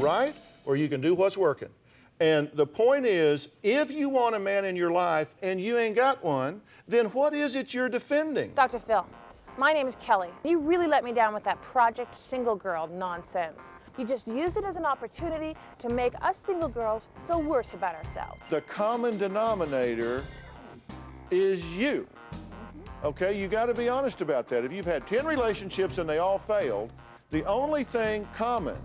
right or you can do what's working. And the point is, if you want a man in your life and you ain't got one, then what is it you're defending? Dr. Phil, my name is Kelly. You really let me down with that Project Single Girl nonsense. You just use it as an opportunity to make us single girls feel worse about ourselves. The common denominator is you. Okay, you got to be honest about that. If you've had 10 relationships and they all failed, the only thing common,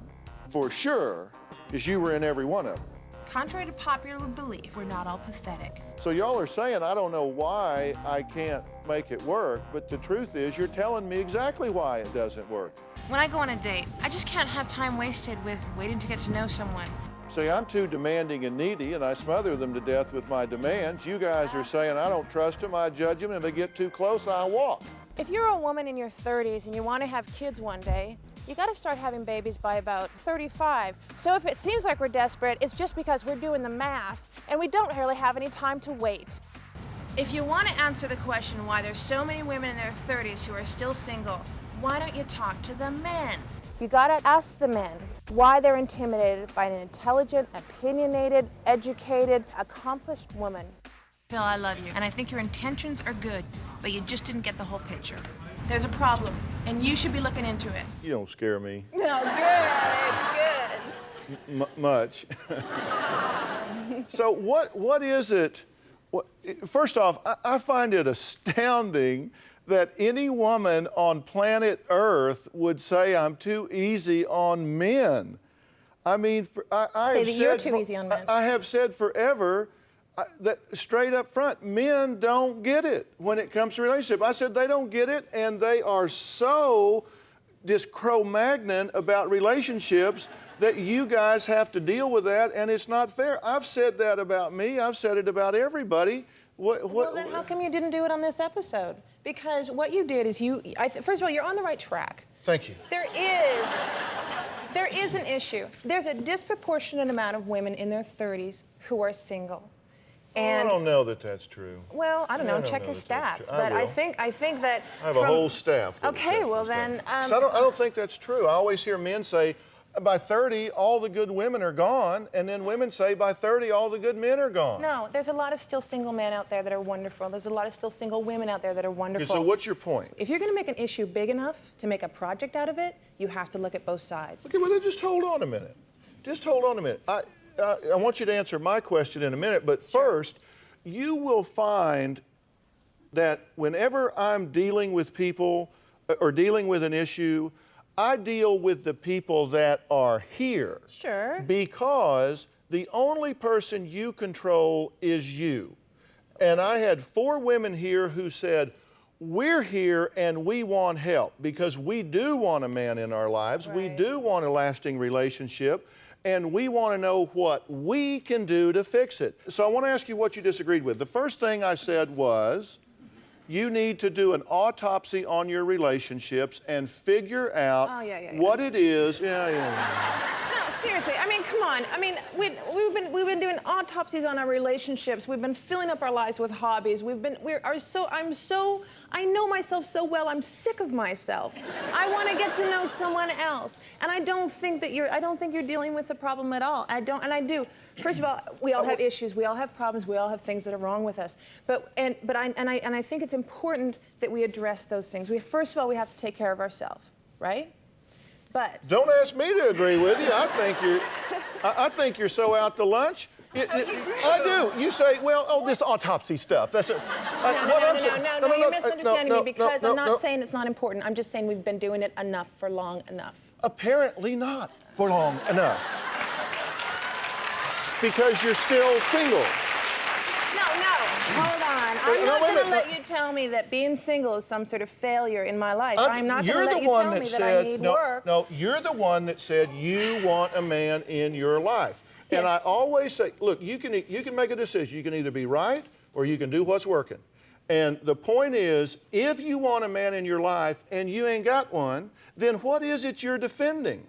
for sure, is you were in every one of them. Contrary to popular belief, we're not all pathetic. So y'all are saying, I don't know why I can't make it work, but the truth is you're telling me exactly why it doesn't work. When I go on a date, I just can't have time wasted with waiting to get to know someone. See, I'm too demanding and needy, and I smother them to death with my demands. You guys are saying I don't trust them, I judge them, and if they get too close, I walk. If you're a woman in your 30s and you want to have kids one day, you got to start having babies by about 35. So if it seems like we're desperate, it's just because we're doing the math and we don't really have any time to wait. If you want to answer the question why there's so many women in their 30s who are still single, why don't you talk to the men? You got to ask the men why they're intimidated by an intelligent, opinionated, educated, accomplished woman. Phil, I love you, and I think your intentions are good, but you just didn't get the whole picture. There's a problem, and you should be looking into it. You don't scare me. No, good. Much. So what is it? First off, I find it astounding that any woman on planet Earth would say I'm too easy on men. I mean, Say that you're too easy on men. I have said forever that straight up front, men don't get it when it comes to relationship. I said they don't get it, and they are so just Cro-Magnon about relationships that you guys have to deal with that, and it's not fair. I've said that about me. I've said it about everybody. Well, then how come you didn't do it on this episode? Because what you did is first of all, you're on the right track. Thank you. There is an issue. There's a disproportionate amount of women in their 30s who are single. And I don't know that that's true. Well, I don't know. Check your stats. But I think that I have a whole staff. Okay, well then. So I don't think that's true. I always hear men say, by 30, all the good women are gone, and then women say, by 30, all the good men are gone. No, there's a lot of still single men out there that are wonderful. There's a lot of still single women out there that are wonderful. Okay, so what's your point? If you're going to make an issue big enough to make a project out of it, you have to look at both sides. Okay, well, then just hold on a minute. Just hold on a minute. I want you to answer my question in a minute, but first, you will find that whenever I'm dealing with people or dealing with an issue, I deal with the people that are here. Sure. Because the only person you control is you. And I had 4 women here who said, we're here and we want help because we do want a man in our lives. Right. We do want a lasting relationship. And we want to know what we can do to fix it. So I want to ask you what you disagreed with. The first thing I said was, you need to do an autopsy on your relationships and figure out what it is. No, seriously. I mean, come on. I mean, we've been doing autopsies on our relationships. We've been filling up our lives with hobbies. I know myself so well. I'm sick of myself. I want to get to know someone else. And I don't think you're dealing with the problem at all. I do. First of all, we all have issues. We all have problems. We all have things that are wrong with us. But I think it's important that we address those things. First of all, we have to take care of ourselves, right? But don't ask me to agree with you. I think you're so out to lunch. You do. I do. You say, well, this autopsy stuff. That's it. No, you're misunderstanding me because I'm not saying it's not important. I'm just saying we've been doing it enough for long enough. Apparently not for long enough. Because you're still single. Hold on. I'm not going to let you tell me that being single is some sort of failure in my life. I'm not going to let you tell me that I need work. No, you're the one that said you want a man in your life. Yes. And I always say, look, you can make a decision. You can either be right or you can do what's working. And the point is, if you want a man in your life and you ain't got one, then what is it you're defending?